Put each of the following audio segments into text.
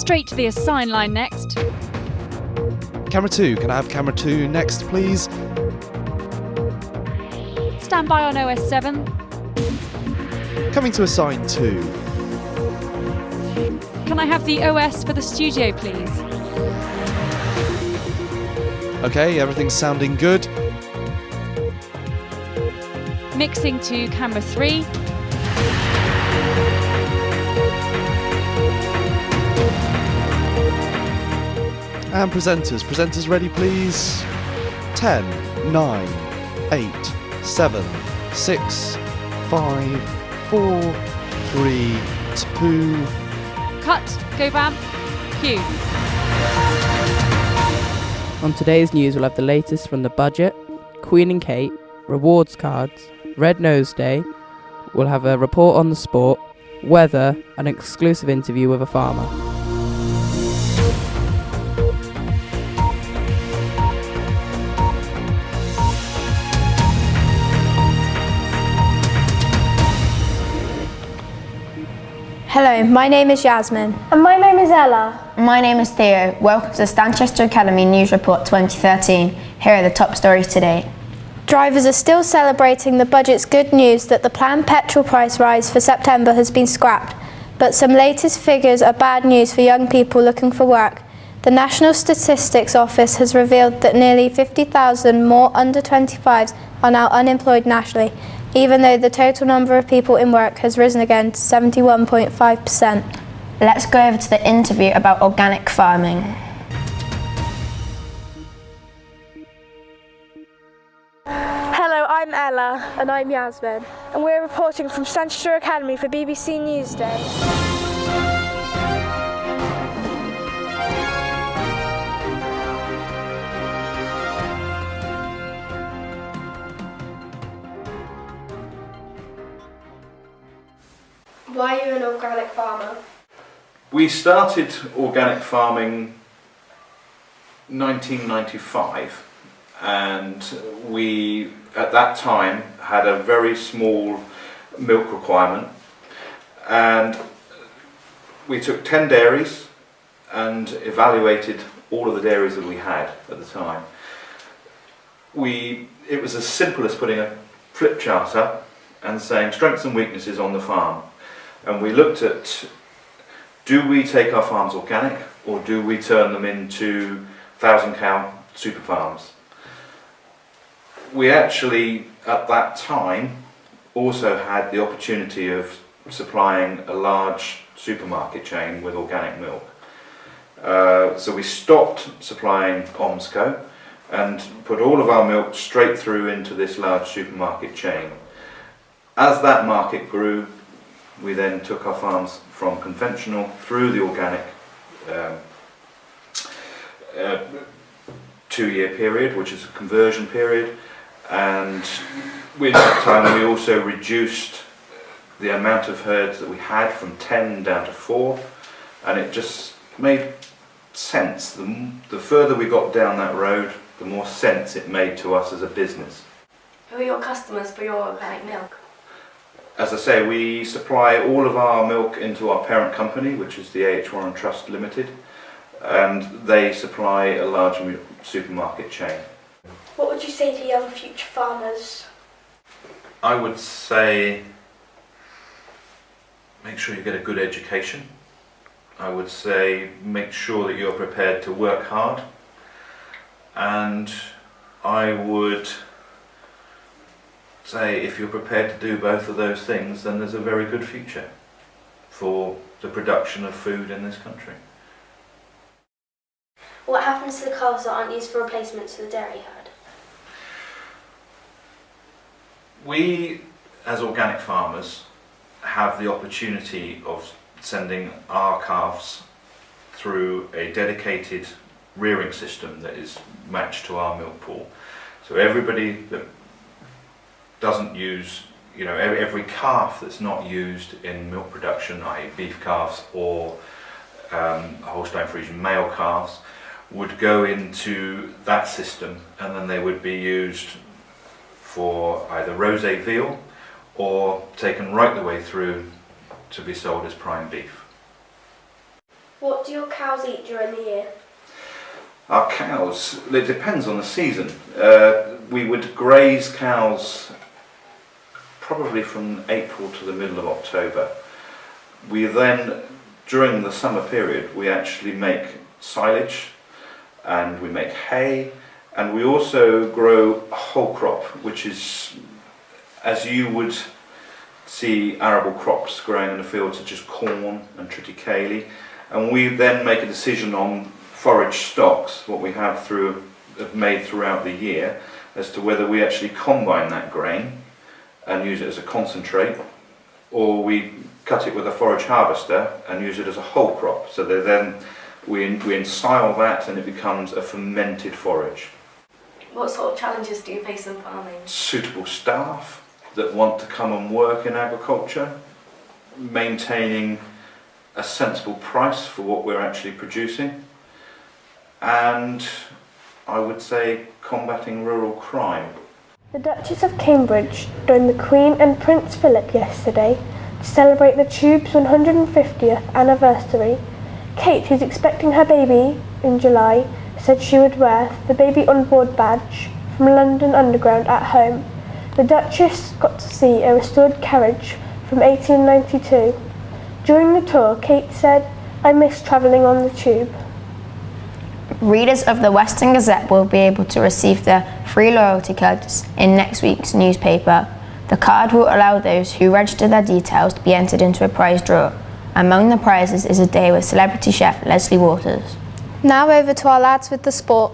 Straight to the assign line next. Camera 2, can I have camera 2 next, please? Stand by on OS 7. Coming to assign 2. Can I have the OS for the studio, please? Okay, everything's sounding good. Mixing to camera 3. And presenters ready, please. 10, 9, 8, 7, 6, 5, 4, 3, 2. Cut, go bam, cue. On today's news, we'll have the latest from the budget, Queen and Kate, rewards cards, Red Nose Day, we'll have a report on the sport, weather, an exclusive interview with a farmer. Hello, my name is Yasmin. And my name is Ella. My name is Theo. Welcome to the Stanchester Academy News Report 2013. Here are the top stories today. Drivers are still celebrating the budget's good news that the planned petrol price rise for September has been scrapped, but some latest figures are bad news for young people looking for work. The National Statistics Office has revealed that nearly 50,000 more under 25s are now unemployed nationally, even though the total number of people in work has risen again to 71.5%. Let's go over to the interview about organic farming. Hello, I'm Ella. And I'm Yasmin. And we're reporting from Stanchester Academy for BBC Newsday. Why are you an organic farmer? We started organic farming 1995, and we at that time had a very small milk requirement, and we took 10 dairies and evaluated all of the dairies that we had at the time. It was as simple as putting a flip chart up and saying strengths and weaknesses on the farm. And we looked at, do we take our farms organic or do we turn them into 1,000 cow super farms? We actually, at that time, also had the opportunity of supplying a large supermarket chain with organic milk. So we stopped supplying Omsco and put all of our milk straight through into this large supermarket chain. As that market grew, we then took our farms from conventional through the organic 2-year period, which is a conversion period, and with that time we also reduced the amount of herds that we had from 10 down to 4, and it just made sense. The further we got down that road, the more sense it made to us as a business. Who are your customers for your organic milk? As I say, we supply all of our milk into our parent company, which is the A.H. Warren Trust Limited, and they supply a large supermarket chain. What would you say to young future farmers? I would say make sure you get a good education. I would say make sure that you're prepared to work hard, and I would say if you're prepared to do both of those things, then there's a very good future for the production of food in this country. What happens to the calves that aren't used for replacements for the dairy herd? We, as organic farmers, have the opportunity of sending our calves through a dedicated rearing system that is matched to our milk pool. So everybody that doesn't use, every calf that's not used in milk production, i.e. beef calves or Holstein Friesian male calves, would go into that system, and then they would be used for either rosé veal or taken right the way through to be sold as prime beef. What do your cows eat during the year? Our cows, it depends on the season. We would graze cows probably from April to the middle of October. We then, during the summer period, we actually make silage and we make hay, and we also grow a whole crop, which is, as you would see arable crops growing in the field, such as corn and triticale, and we then make a decision on forage stocks, what we have made throughout the year, as to whether we actually combine that grain and use it as a concentrate, or we cut it with a forage harvester and use it as a whole crop. So that then we ensile that and it becomes a fermented forage. What sort of challenges do you face in farming? Suitable staff that want to come and work in agriculture, maintaining a sensible price for what we're actually producing, and I would say combating rural crime. The Duchess of Cambridge joined the Queen and Prince Philip yesterday to celebrate the Tube's 150th anniversary. Kate, who's expecting her baby in July, said she would wear the baby on board badge from London Underground at home. The Duchess got to see a restored carriage from 1892. During the tour, Kate said, "I miss travelling on the tube." Readers of the Western Gazette will be able to receive their free loyalty cards in next week's newspaper. The card will allow those who register their details to be entered into a prize draw. Among the prizes is a day with celebrity chef Leslie Waters. Now over to our lads with the sport.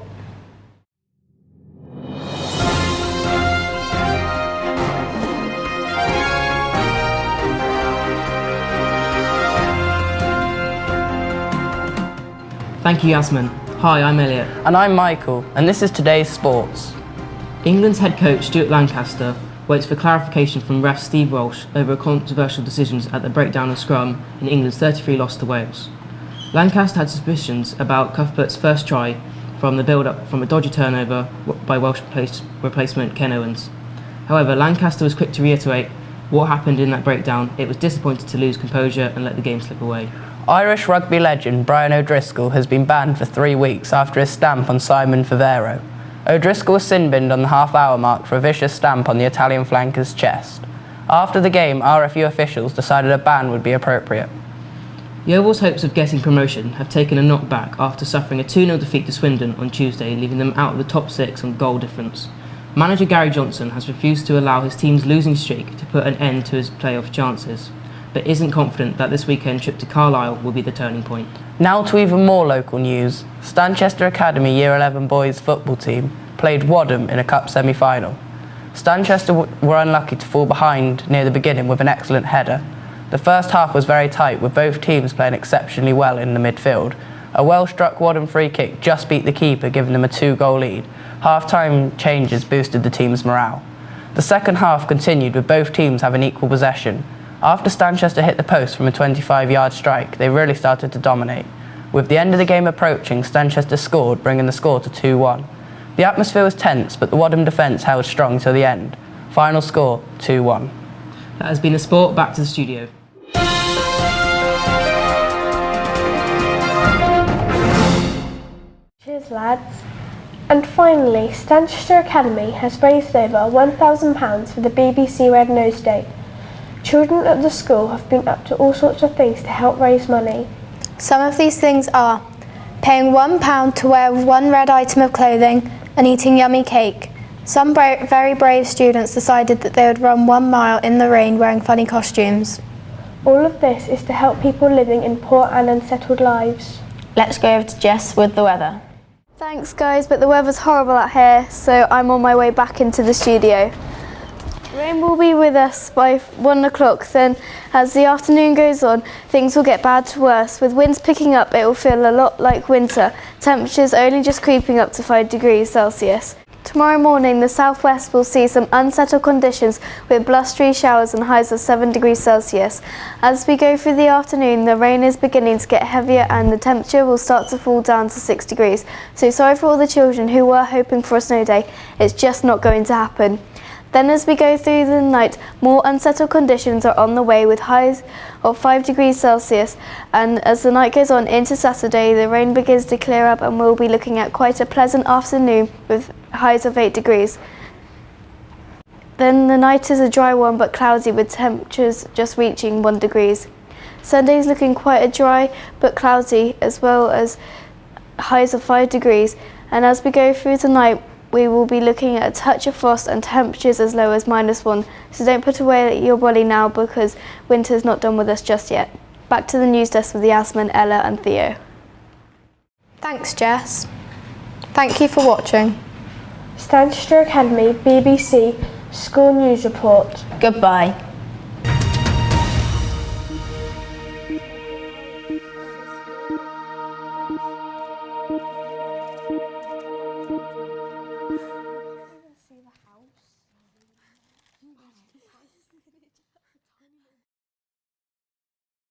Thank you, Yasmin. Hi, I'm Elliot. And I'm Michael, and this is today's sports. England's head coach Stuart Lancaster waits for clarification from ref Steve Walsh over controversial decisions at the breakdown of scrum in England's 33 loss to Wales. Lancaster had suspicions about Cuthbert's first try from the build-up from a dodgy turnover by Welsh replacement Ken Owens. However, Lancaster was quick to reiterate what happened in that breakdown. It was disappointed to lose composure and let the game slip away. Irish rugby legend Brian O'Driscoll has been banned for 3 weeks after his stamp on Simon Favero. O'Driscoll was sin-binned on the half-hour mark for a vicious stamp on the Italian flanker's chest. After the game, RFU officials decided a ban would be appropriate. The Oval's hopes of getting promotion have taken a knockback after suffering a 2-0 defeat to Swindon on Tuesday, leaving them out of the top 6 on goal difference. Manager Gary Johnson has refused to allow his team's losing streak to put an end to his playoff chances, but isn't confident that this weekend trip to Carlisle will be the turning point. Now to even more local news. Stanchester Academy Year 11 boys football team played Wadham in a cup semi-final. Stanchester were unlucky to fall behind near the beginning with an excellent header. The first half was very tight, with both teams playing exceptionally well in the midfield. A well-struck Wadham free kick just beat the keeper, giving them a 2-goal lead. Half-time changes boosted the team's morale. The second half continued with both teams having equal possession. After Stanchester hit the post from a 25-yard strike, they really started to dominate. With the end of the game approaching, Stanchester scored, bringing the score to 2-1. The atmosphere was tense, but the Wadham defence held strong till the end. Final score, 2-1. That has been the sport. Back to the studio. Cheers, lads. And finally, Stanchester Academy has raised over £1,000 for the BBC Red Nose Day. Children at the school have been up to all sorts of things to help raise money. Some of these things are paying £1 to wear one red item of clothing and eating yummy cake. Some very brave students decided that they would run 1 mile in the rain wearing funny costumes. All of this is to help people living in poor and unsettled lives. Let's go over to Jess with the weather. Thanks guys, but the weather's horrible out here, so I'm on my way back into the studio. Rain will be with us by 1 o'clock, then as the afternoon goes on, things will get bad to worse. With winds picking up, it will feel a lot like winter. Temperatures only just creeping up to 5 degrees Celsius. Tomorrow morning, the southwest will see some unsettled conditions with blustery showers and highs of 7 degrees Celsius. As we go through the afternoon, the rain is beginning to get heavier and the temperature will start to fall down to 6 degrees. So sorry for all the children who were hoping for a snow day, it's just not going to happen. Then as we go through the night, more unsettled conditions are on the way with highs of 5 degrees Celsius, and as the night goes on into Saturday, the rain begins to clear up and we'll be looking at quite a pleasant afternoon with highs of 8 degrees. Then the night is a dry one but cloudy with temperatures just reaching 1 degrees. Sunday's looking quite a dry but cloudy as well as highs of 5 degrees, and as we go through the night we will be looking at a touch of frost and temperatures as low as -1, so don't put away your brolly now because winter's not done with us just yet. Back to the news desk with Yasmin, Ella and Theo. Thanks, Jess. Thank you for watching. Stanchester Academy, BBC, School News Report. Goodbye.